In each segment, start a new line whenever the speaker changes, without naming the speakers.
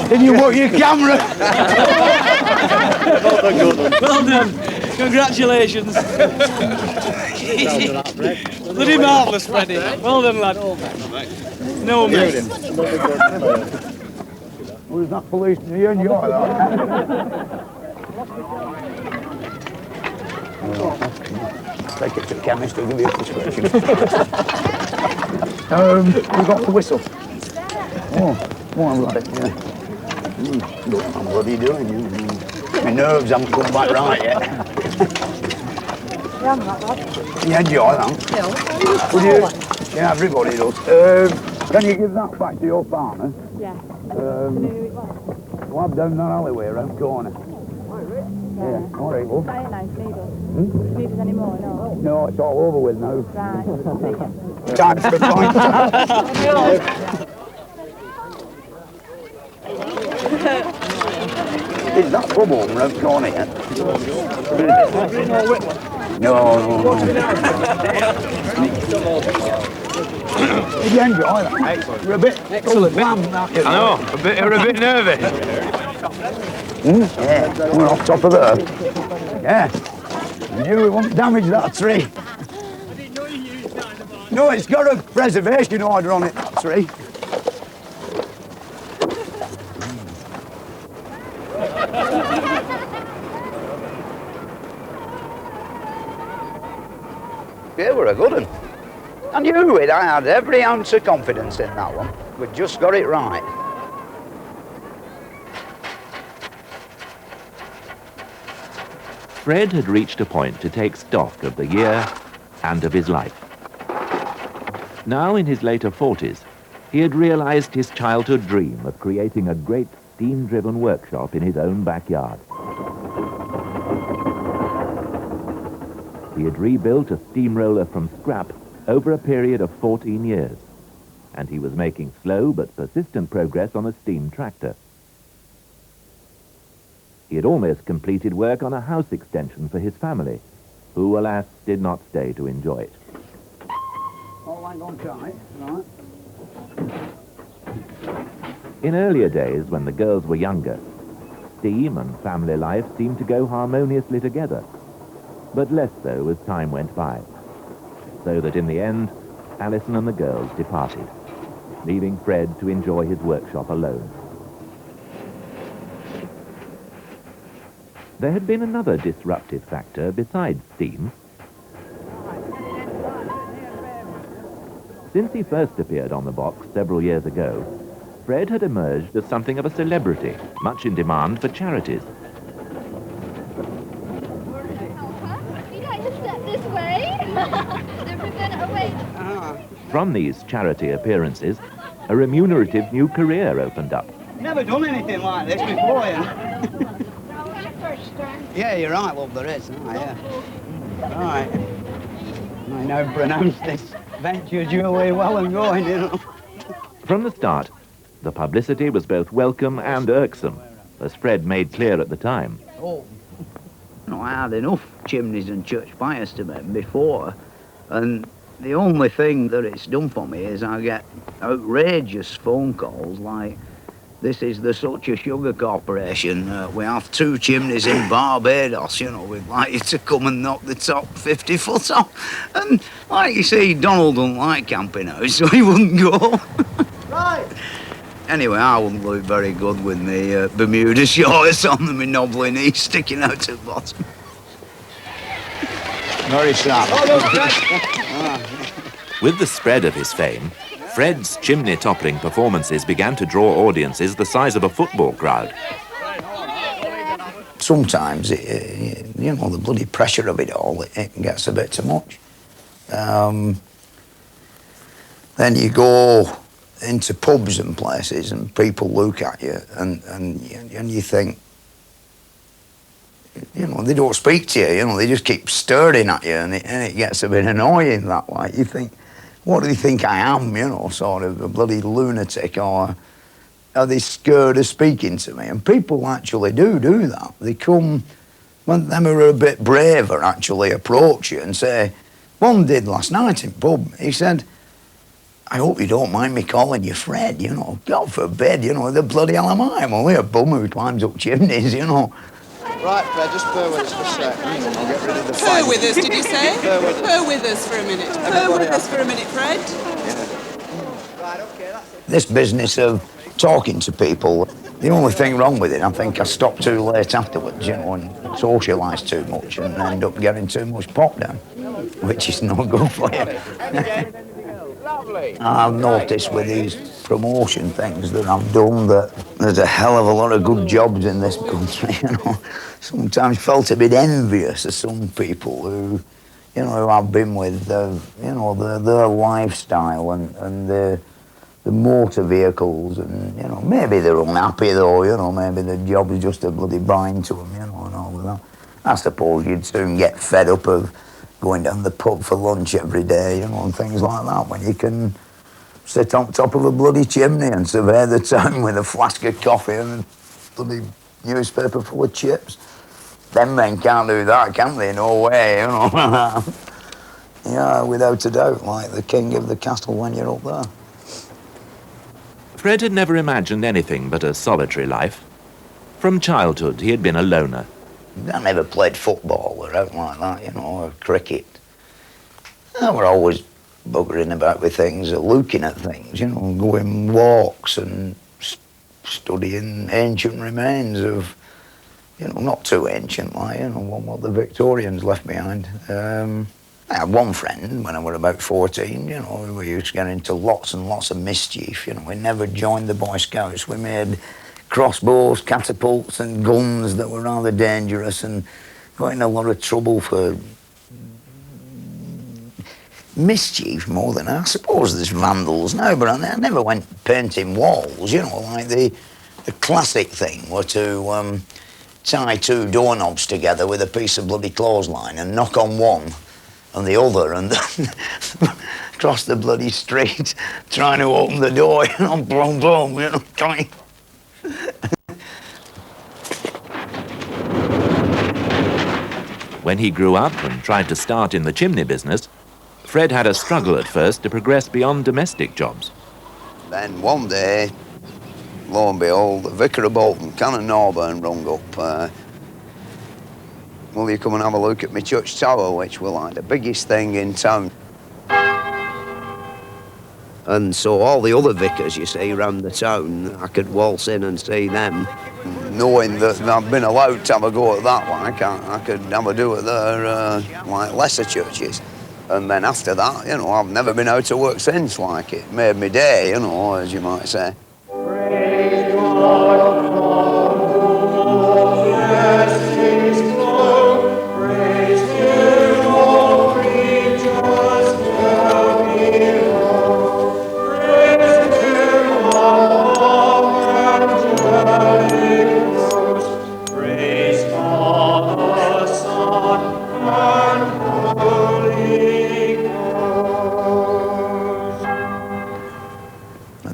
Then you want your camera.
Well done. Congratulations. Bloody marvellous, Freddie. Well done, lad. No miss.
Who's that police to you and you are that? Take it to the chemist, he'll give you a prescription. We've got the whistle. Oh, I'm right, yeah. What are you doing? My nerves haven't come back right yet. Yeah, do you like that?
No.
Would you? Yeah, everybody does. Can you give that back to your partner?
Yeah.
Well, down that alleyway around the corner. Yeah. All right, love.
Quite a nice needle. Need us any more? No.
No, it's all over with now.
Right.
Time for a point. Is that bubble around the corner yet? No. Did you enjoy that? Excellent. You're a bit excellent. I
know, you're a bit nervous.
Yeah, we're off top of there. Yeah. You won't damage that tree. No, it's got a preservation order on it, that tree. Yeah, we're a good one. I knew it. I had every ounce of confidence in that one. We just got it right.
Fred had reached a point to take stock of the year and of his life. Now in his later 40s, he had realized his childhood dream of creating a great steam-driven workshop in his own backyard. He had rebuilt a steamroller from scrap over a period of 14 years, and he was making slow but persistent progress on a steam tractor. He had almost completed work on a house extension for his family, who, alas, did not stay to enjoy it.
All hang on tight, right?
In earlier days, when the girls were younger, steam and family life seemed to go harmoniously together, but less so as time went by, so that in the end, Alison and the girls departed, leaving Fred to enjoy his workshop alone. There had been another disruptive factor besides steam. Since he first appeared on the box several years ago, Fred had emerged as something of a celebrity, much in demand for charities. From these charity appearances, a remunerative new career opened up.
Never done anything like this before, yeah. Yeah, you're right, love, there is. Oh, yeah. Right. I now pronounce this venture duly well and going, you know.
From the start, the publicity was both welcome and irksome, as Fred made clear at the time.
Oh. No, I had enough chimneys and church fires to make before, and the only thing that it's done for me is I get outrageous phone calls like, this is the Such a Sugar Corporation. We have 2 chimneys in Barbados, you know, we'd like you to come and knock the top 50 foot off. And like you see, Donald don't like camping out, so he wouldn't go. Right. Anyway, I wouldn't look very good with me Bermuda shorts on and my knobbly knees sticking out at the bottom. Very sad.
With the spread of his fame, Fred's chimney-toppling performances began to draw audiences the size of a football crowd.
Sometimes, you know, the bloody pressure of it all, it gets a bit too much. Then you go into pubs and places and people look at you and you think, you know, they don't speak to you, you know, they just keep staring at you and it gets a bit annoying that way. You think, what do they think I am, you know, sort of a bloody lunatic, or are they scared of speaking to me? And people actually do that. They come, when them are a bit braver, actually approach you and say, one did last night in pub, he said, I hope you don't mind me calling you Fred, you know. God forbid, you know, the bloody hell am I? I'm only a bum who climbs up chimneys, you know.
Right, Fred, just bear with us for a sec. I'll get rid of the
Bear with us, did you say?
Bear with us.
Bear with us for a minute. Bear with us for a minute, Fred.
Right, okay, that's it.
This business of talking to people, the only thing wrong with it, I think I stopped too late afterwards, you know, and socialised too much and end up getting too much pop down, which is not good for you. I've noticed with these promotion things that I've done that there's a hell of a lot of good jobs in this country, you know. Sometimes felt a bit envious of some people who, you know, who I've been with, you know, their lifestyle and the motor vehicles, and, you know, maybe they're unhappy though, you know, maybe the job is just a bloody bind to them, you know, and all of that. I suppose you'd soon get fed up of going down the pub for lunch every day, you know, and things like that, when you can sit on top of a bloody chimney and survey the town with a flask of coffee and a bloody newspaper full of chips. Them men can't do that, can they? No way, you know. Yeah, without a doubt, like the king of the castle when you're up there.
Fred had never imagined anything but a solitary life. From childhood, he had been a loner.
I never played football or out like that, you know, or cricket. I were always buggering about with things, or looking at things, you know, going walks and studying ancient remains of, you know, not too ancient, like, you know, what the Victorians left behind. I had one friend when I was about 14, you know, we used to get into lots and lots of mischief, you know. We never joined the Boy Scouts. We made crossbows, catapults and guns that were rather dangerous and got in a lot of trouble for mischief more than I suppose there's vandals now, but I never went painting walls, you know, like the classic thing were to tie two doorknobs together with a piece of bloody clothesline and knock on one and the other and then across the bloody street trying to open the door, you know, boom, boom, you know, trying.
When he grew up and tried to start in the chimney business, Fred had a struggle at first to progress beyond domestic jobs.
Then one day, lo and behold, the vicar of Bolton, Canon Norburn, rung up, will you come and have a look at my church tower, which were like the biggest thing in town. And so all the other vicars, you see, around the town, I could waltz in and see them. Knowing that I've been allowed to have a go at that one, I could have a do at their, like, lesser churches. And then after that, you know, I've never been out to work since, like, it made me day, you know, as you might say.
Praise God.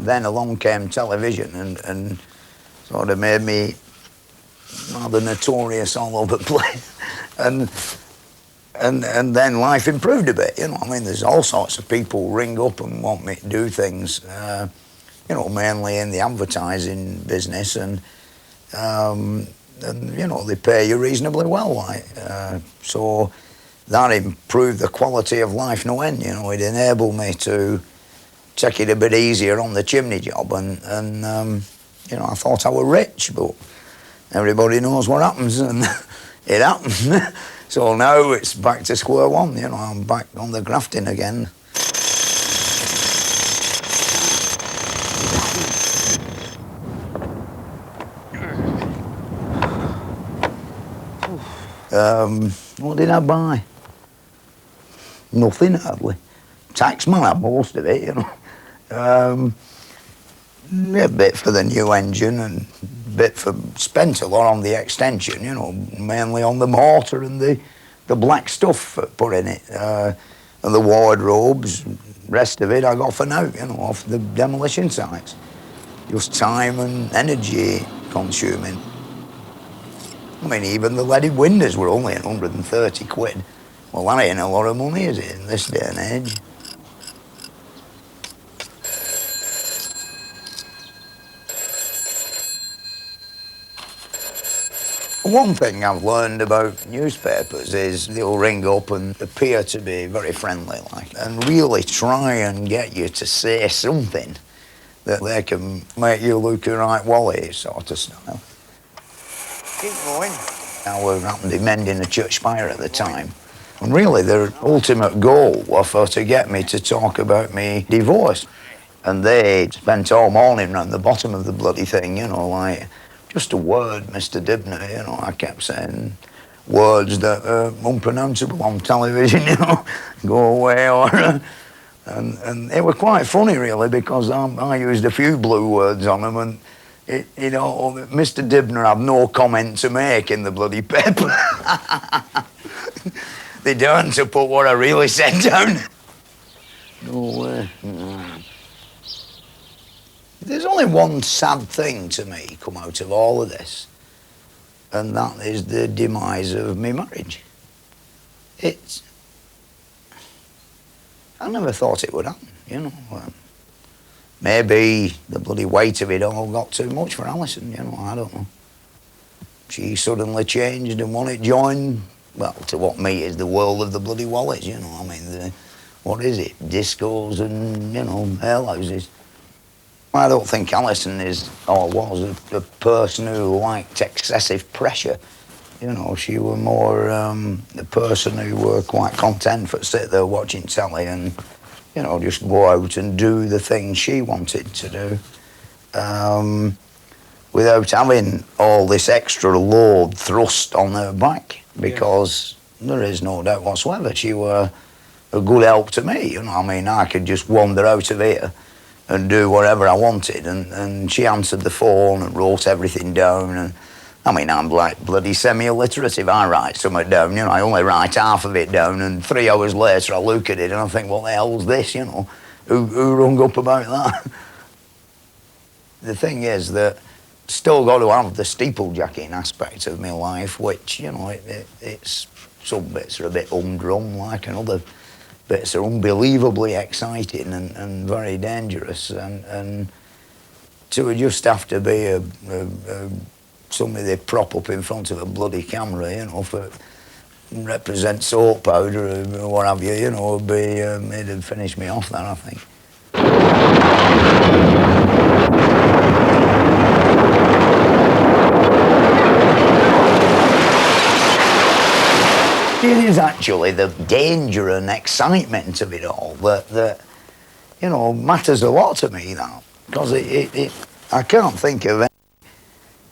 Then along came television and sort of made me rather notorious all over the place. And then life improved a bit, you know. I mean, there's all sorts of people ring up and want me to do things, you know, mainly in the advertising business, and you know, they pay you reasonably well, like. So that improved the quality of life no end, you know. It enabled me to take it a bit easier on the chimney job, and you know, I thought I were rich, but everybody knows what happens, and it happened. So now it's back to square one, you know, I'm back on the grafting again. What did I buy? Nothing, hardly. Taxman had most of it, you know. A bit for the new engine and a bit for, spent a lot on the extension, you know, mainly on the mortar and the black stuff put in it, and the wardrobes. Rest of it I got for now, you know, off the demolition sites. Just time and energy consuming. I mean, even the leaded windows were only 130 quid. Well, that ain't a lot of money, is it, in this day and age? One thing I've learned about newspapers is they'll ring up and appear to be very friendly, like, and really try and get you to say something that they can make you look a right wally, sort of style. Keep going. I was happened to be mending a church spire at the time, and really their ultimate goal was to get me to talk about me divorce. And they spent all morning round the bottom of the bloody thing, you know, like, just a word, Mr. Dibnah, you know, I kept saying words that are unpronounceable on television, you know, go away, or... and it was quite funny, really, because I used a few blue words on them, and, you know, Mr. Dibnah had no comment to make in the bloody paper. They daren't to put what I really said down. No way. There's only one sad thing to me come out of all of this, and that is the demise of my marriage. I never thought it would happen, you know. Maybe the bloody weight of it all got too much for Alison, you know, I don't know. She suddenly changed and wanted to join, well, to what me is the world of the bloody wallets, you know. I mean, what is it? Discos and, you know, alehouses. I don't think Alison is, or was, a person who liked excessive pressure. You know, she was more the person who were quite content to sit there watching telly and, you know, just go out and do the things she wanted to do without having all this extra load thrust on her back, because there is no doubt whatsoever she were a good help to me, you know. I mean, I could just wander out of here and do whatever I wanted, and she answered the phone and wrote everything down. And I mean, I'm like bloody semi-illiterate. If I write something down, you know, I only write half of it down, and 3 hours later I look at it and I think, what the hell's this, you know? Who rung up about that? The thing is that still got to have the steeplejacking aspect of my life, which, you know, it's some bits are a bit humdrum, like, and other bits are unbelievably exciting and very dangerous, and to just have to be somebody they prop up in front of a bloody camera, you know, for represent soap powder or what have you, you know, would be it'd finish me off then, I think. It is actually the danger and excitement of it all that you know, matters a lot to me now, because I can't think of any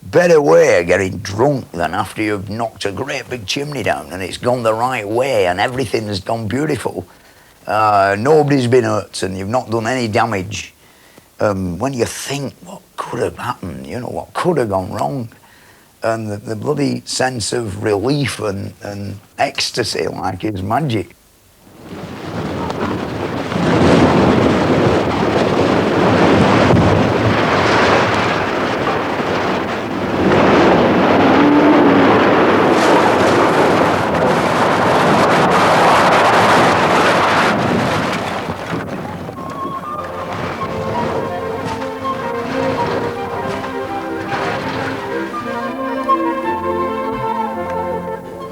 better way of getting drunk than after you've knocked a great big chimney down and it's gone the right way and everything's gone beautiful. Nobody's been hurt and you've not done any damage. When you think what could have happened, you know, what could have gone wrong, and the bloody sense of relief and ecstasy, like, is magic.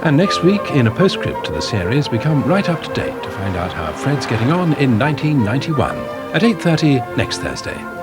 And next week, in a postscript to the series, we come right up to date to find out how Fred's getting on in 1991 at 8:30 next Thursday.